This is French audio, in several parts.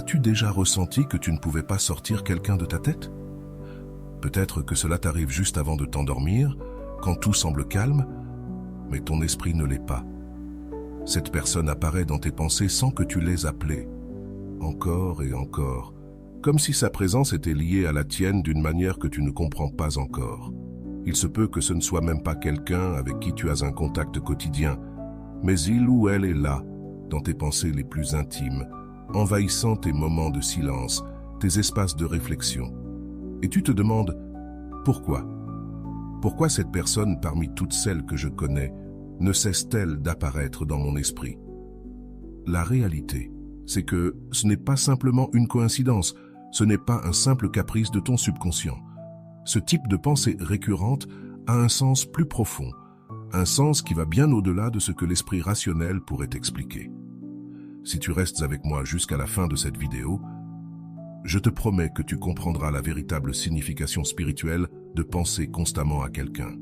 As-tu déjà ressenti que tu ne pouvais pas sortir quelqu'un de ta tête? Peut-être que cela t'arrive juste avant de t'endormir, quand tout semble calme, mais ton esprit ne l'est pas. Cette personne apparaît dans tes pensées sans que tu l'aies appelée, encore et encore, comme si sa présence était liée à la tienne d'une manière que tu ne comprends pas encore. Il se peut que ce ne soit même pas quelqu'un avec qui tu as un contact quotidien, mais il ou elle est là, dans tes pensées les plus intimes, envahissant tes moments de silence, tes espaces de réflexion. Et tu te demandes, pourquoi? Pourquoi cette personne parmi toutes celles que je connais ne cesse-t-elle d'apparaître dans mon esprit? La réalité, c'est que ce n'est pas simplement une coïncidence, ce n'est pas un simple caprice de ton subconscient. Ce type de pensée récurrente a un sens plus profond, un sens qui va bien au-delà de ce que l'esprit rationnel pourrait expliquer. Si tu restes avec moi jusqu'à la fin de cette vidéo, je te promets que tu comprendras la véritable signification spirituelle de penser constamment à quelqu'un.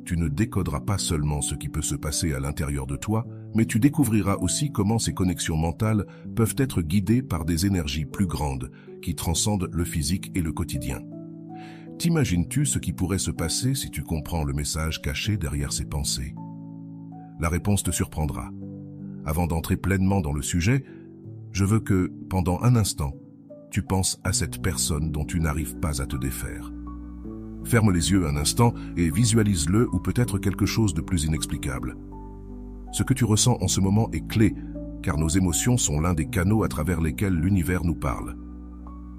Tu ne décoderas pas seulement ce qui peut se passer à l'intérieur de toi, mais tu découvriras aussi comment ces connexions mentales peuvent être guidées par des énergies plus grandes qui transcendent le physique et le quotidien. T'imagines-tu ce qui pourrait se passer si tu comprends le message caché derrière ces pensées? La réponse te surprendra. Avant d'entrer pleinement dans le sujet, je veux que, pendant un instant, tu penses à cette personne dont tu n'arrives pas à te défaire. Ferme les yeux un instant et visualise-le ou peut-être quelque chose de plus inexplicable. Ce que tu ressens en ce moment est clé, car nos émotions sont l'un des canaux à travers lesquels l'univers nous parle.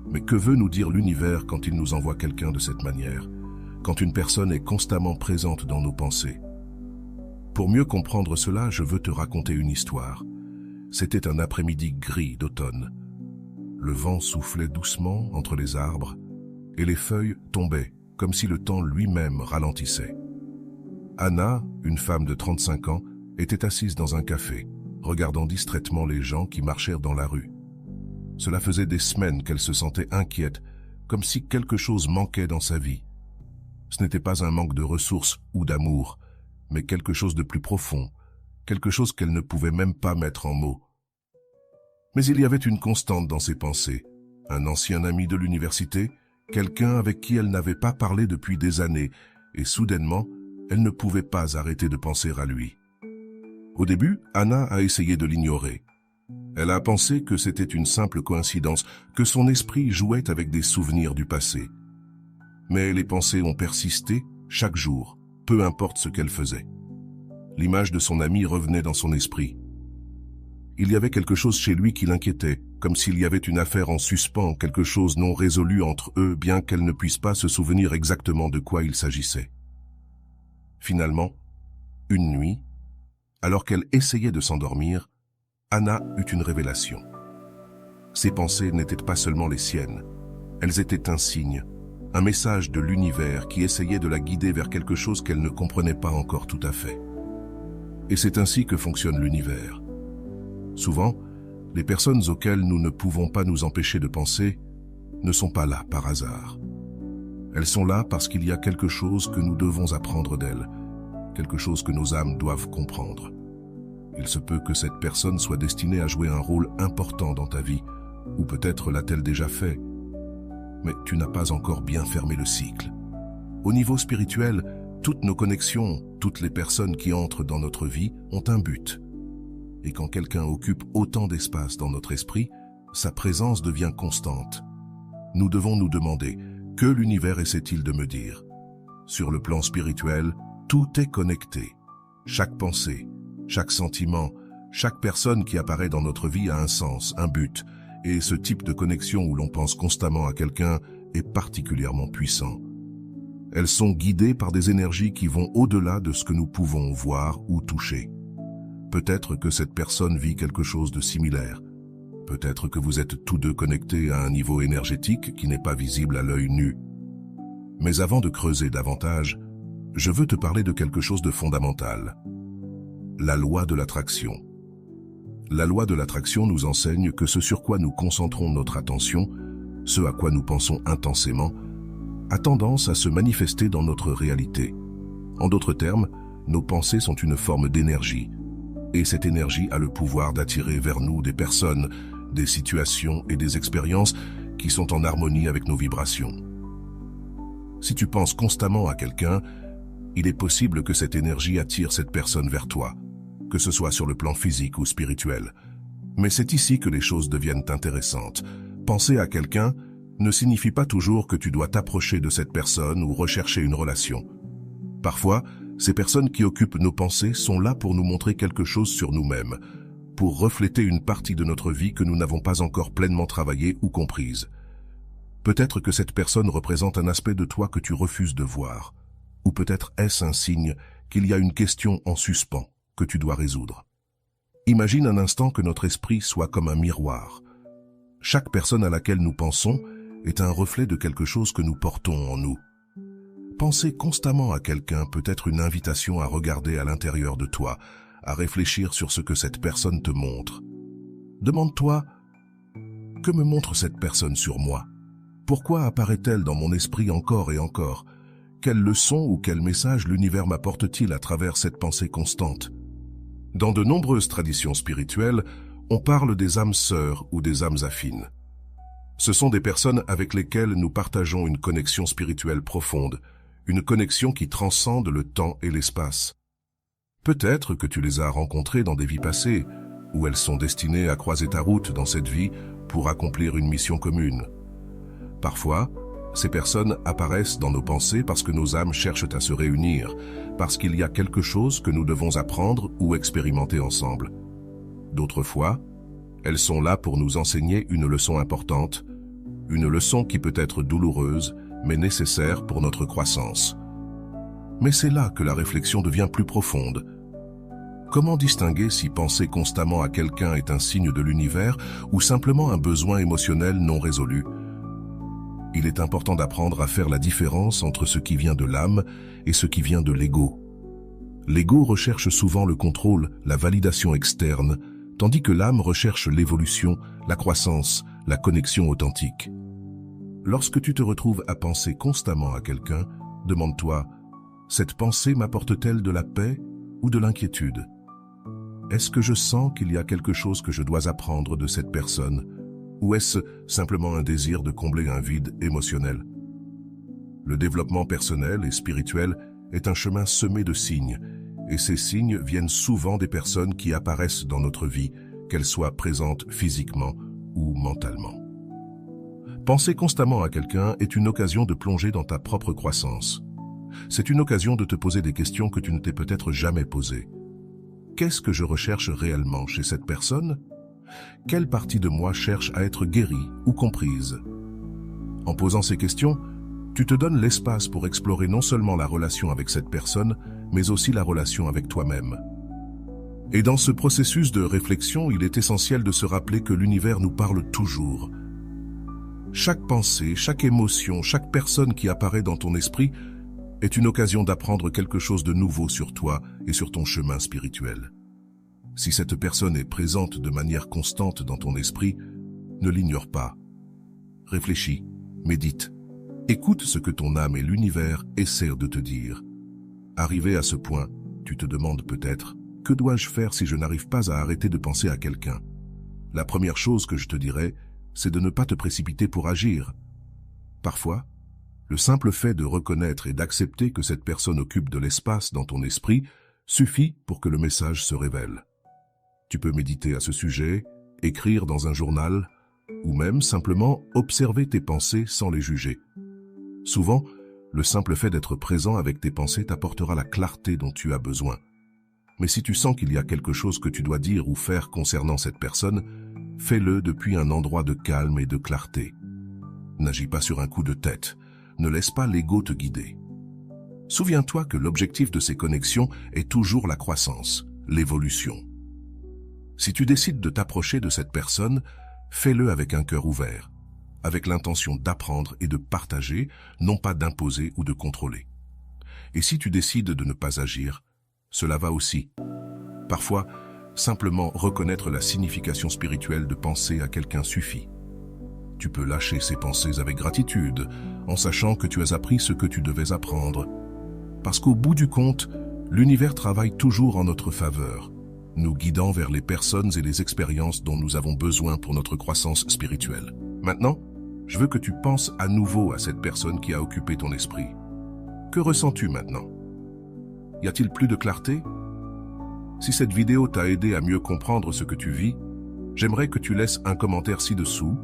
Mais que veut nous dire l'univers quand il nous envoie quelqu'un de cette manière, quand une personne est constamment présente dans nos pensées? Pour mieux comprendre cela, je veux te raconter une histoire. C'était un après-midi gris d'automne. Le vent soufflait doucement entre les arbres et les feuilles tombaient comme si le temps lui-même ralentissait. Anna, une femme de 35 ans, était assise dans un café, regardant distraitement les gens qui marchèrent dans la rue. Cela faisait des semaines qu'elle se sentait inquiète, comme si quelque chose manquait dans sa vie. Ce n'était pas un manque de ressources ou d'amour, mais quelque chose de plus profond, quelque chose qu'elle ne pouvait même pas mettre en mots. Mais il y avait une constante dans ses pensées, un ancien ami de l'université, quelqu'un avec qui elle n'avait pas parlé depuis des années, et soudainement, elle ne pouvait pas arrêter de penser à lui. Au début, Anna a essayé de l'ignorer. Elle a pensé que c'était une simple coïncidence, que son esprit jouait avec des souvenirs du passé. Mais les pensées ont persisté chaque jour, peu importe ce qu'elle faisait. L'image de son ami revenait dans son esprit. Il y avait quelque chose chez lui qui l'inquiétait, comme s'il y avait une affaire en suspens, quelque chose non résolu entre eux, bien qu'elle ne puisse pas se souvenir exactement de quoi il s'agissait. Finalement, une nuit, alors qu'elle essayait de s'endormir, Anna eut une révélation. Ses pensées n'étaient pas seulement les siennes, elles étaient un signe, un message de l'univers qui essayait de la guider vers quelque chose qu'elle ne comprenait pas encore tout à fait. Et c'est ainsi que fonctionne l'univers. Souvent, les personnes auxquelles nous ne pouvons pas nous empêcher de penser ne sont pas là par hasard. Elles sont là parce qu'il y a quelque chose que nous devons apprendre d'elles, quelque chose que nos âmes doivent comprendre. Il se peut que cette personne soit destinée à jouer un rôle important dans ta vie, ou peut-être l'a-t-elle déjà fait, mais tu n'as pas encore bien fermé le cycle. Au niveau spirituel, toutes nos connexions, toutes les personnes qui entrent dans notre vie ont un but. Et quand quelqu'un occupe autant d'espace dans notre esprit, sa présence devient constante. Nous devons nous demander, que l'univers essaie-t-il de me dire? Sur le plan spirituel, tout est connecté. Chaque pensée, chaque sentiment, chaque personne qui apparaît dans notre vie a un sens, un but, et ce type de connexion où l'on pense constamment à quelqu'un est particulièrement puissant. Elles sont guidées par des énergies qui vont au-delà de ce que nous pouvons voir ou toucher. Peut-être que cette personne vit quelque chose de similaire. Peut-être que vous êtes tous deux connectés à un niveau énergétique qui n'est pas visible à l'œil nu. Mais avant de creuser davantage, je veux te parler de quelque chose de fondamental. La loi de l'attraction. La loi de l'attraction nous enseigne que ce sur quoi nous concentrons notre attention, ce à quoi nous pensons intensément, a tendance à se manifester dans notre réalité. En d'autres termes, nos pensées sont une forme d'énergie. Et cette énergie a le pouvoir d'attirer vers nous des personnes, des situations et des expériences qui sont en harmonie avec nos vibrations. Si tu penses constamment à quelqu'un, il est possible que cette énergie attire cette personne vers toi, que ce soit sur le plan physique ou spirituel. Mais c'est ici que les choses deviennent intéressantes. Penser à quelqu'un ne signifie pas toujours que tu dois t'approcher de cette personne ou rechercher une relation. Parfois, ces personnes qui occupent nos pensées sont là pour nous montrer quelque chose sur nous-mêmes, pour refléter une partie de notre vie que nous n'avons pas encore pleinement travaillée ou comprise. Peut-être que cette personne représente un aspect de toi que tu refuses de voir, ou peut-être est-ce un signe qu'il y a une question en suspens que tu dois résoudre. Imagine un instant que notre esprit soit comme un miroir. Chaque personne à laquelle nous pensons est un reflet de quelque chose que nous portons en nous. Penser constamment à quelqu'un peut être une invitation à regarder à l'intérieur de toi, à réfléchir sur ce que cette personne te montre. Demande-toi, que me montre cette personne sur moi? Pourquoi apparaît-elle dans mon esprit encore et encore? Quelle leçon ou quel message l'univers m'apporte-t-il à travers cette pensée constante? Dans de nombreuses traditions spirituelles, on parle des âmes sœurs ou des âmes affines. Ce sont des personnes avec lesquelles nous partageons une connexion spirituelle profonde, une connexion qui transcende le temps et l'espace. Peut-être que tu les as rencontrées dans des vies passées, où elles sont destinées à croiser ta route dans cette vie pour accomplir une mission commune. Parfois, ces personnes apparaissent dans nos pensées parce que nos âmes cherchent à se réunir, parce qu'il y a quelque chose que nous devons apprendre ou expérimenter ensemble. D'autres fois, elles sont là pour nous enseigner une leçon importante, une leçon qui peut être douloureuse, mais nécessaire pour notre croissance. Mais c'est là que la réflexion devient plus profonde. Comment distinguer si penser constamment à quelqu'un est un signe de l'univers ou simplement un besoin émotionnel non résolu? Il est important d'apprendre à faire la différence entre ce qui vient de l'âme et ce qui vient de l'ego. L'ego recherche souvent le contrôle, la validation externe, tandis que l'âme recherche l'évolution, la croissance, la connexion authentique. Lorsque tu te retrouves à penser constamment à quelqu'un, demande-toi, cette pensée m'apporte-t-elle de la paix ou de l'inquiétude? Est-ce que je sens qu'il y a quelque chose que je dois apprendre de cette personne? Ou est-ce simplement un désir de combler un vide émotionnel? Le développement personnel et spirituel est un chemin semé de signes, et ces signes viennent souvent des personnes qui apparaissent dans notre vie, qu'elles soient présentes physiquement ou mentalement. Penser constamment à quelqu'un est une occasion de plonger dans ta propre croissance. C'est une occasion de te poser des questions que tu ne t'es peut-être jamais posées. Qu'est-ce que je recherche réellement chez cette personne? Quelle partie de moi cherche à être guérie ou comprise? En posant ces questions, tu te donnes l'espace pour explorer non seulement la relation avec cette personne, mais aussi la relation avec toi-même. Et dans ce processus de réflexion, il est essentiel de se rappeler que l'univers nous parle toujours. Chaque pensée, chaque émotion, chaque personne qui apparaît dans ton esprit est une occasion d'apprendre quelque chose de nouveau sur toi et sur ton chemin spirituel. Si cette personne est présente de manière constante dans ton esprit, ne l'ignore pas. Réfléchis, médite, écoute ce que ton âme et l'univers essaient de te dire. Arrivé à ce point, tu te demandes peut-être, que dois-je faire si je n'arrive pas à arrêter de penser à quelqu'un? La première chose que je te dirais, c'est de ne pas te précipiter pour agir. Parfois, le simple fait de reconnaître et d'accepter que cette personne occupe de l'espace dans ton esprit suffit pour que le message se révèle. Tu peux méditer à ce sujet, écrire dans un journal, ou même simplement observer tes pensées sans les juger. Souvent, le simple fait d'être présent avec tes pensées t'apportera la clarté dont tu as besoin. Mais si tu sens qu'il y a quelque chose que tu dois dire ou faire concernant cette personne, fais-le depuis un endroit de calme et de clarté. N'agis pas sur un coup de tête, ne laisse pas l'ego te guider. Souviens-toi que l'objectif de ces connexions est toujours la croissance, l'évolution. Si tu décides de t'approcher de cette personne, fais-le avec un cœur ouvert, avec l'intention d'apprendre et de partager, non pas d'imposer ou de contrôler. Et si tu décides de ne pas agir, cela va aussi. Parfois, simplement reconnaître la signification spirituelle de penser à quelqu'un suffit. Tu peux lâcher ces pensées avec gratitude, en sachant que tu as appris ce que tu devais apprendre. Parce qu'au bout du compte, l'univers travaille toujours en notre faveur. nous guidant vers les personnes et les expériences dont nous avons besoin pour notre croissance spirituelle. Maintenant, je veux que tu penses à nouveau à cette personne qui a occupé ton esprit. Que ressens-tu maintenant? Y a-t-il plus de clarté? Si cette vidéo t'a aidé à mieux comprendre ce que tu vis, j'aimerais que tu laisses un commentaire ci-dessous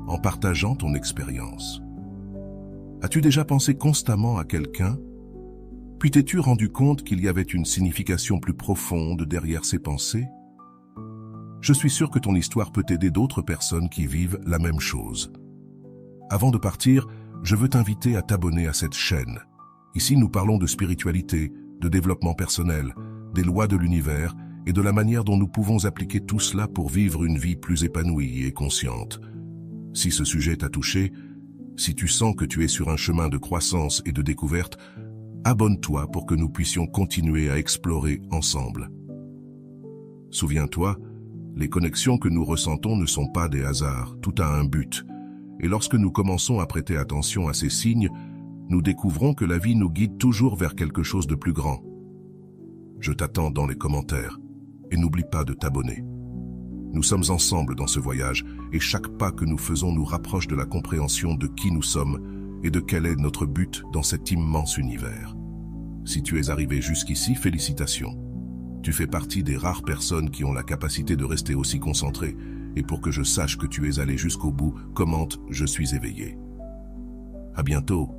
en partageant ton expérience. As-tu déjà pensé constamment à quelqu'un? Puis t'es-tu rendu compte qu'il y avait une signification plus profonde derrière ces pensées? Je suis sûr que ton histoire peut aider d'autres personnes qui vivent la même chose. Avant de partir, je veux t'inviter à t'abonner à cette chaîne. Ici, nous parlons de spiritualité, de développement personnel, des lois de l'univers et de la manière dont nous pouvons appliquer tout cela pour vivre une vie plus épanouie et consciente. Si ce sujet t'a touché, si tu sens que tu es sur un chemin de croissance et de découverte, abonne-toi pour que nous puissions continuer à explorer ensemble. Souviens-toi, les connexions que nous ressentons ne sont pas des hasards, tout a un but. Et lorsque nous commençons à prêter attention à ces signes, nous découvrons que la vie nous guide toujours vers quelque chose de plus grand. Je t'attends dans les commentaires et n'oublie pas de t'abonner. Nous sommes ensemble dans ce voyage et chaque pas que nous faisons nous rapproche de la compréhension de qui nous sommes et de quel est notre but dans cet immense univers. Si tu es arrivé jusqu'ici, félicitations. Tu fais partie des rares personnes qui ont la capacité de rester aussi concentrées et pour que je sache que tu es allé jusqu'au bout, commente « Je suis éveillé ». À bientôt.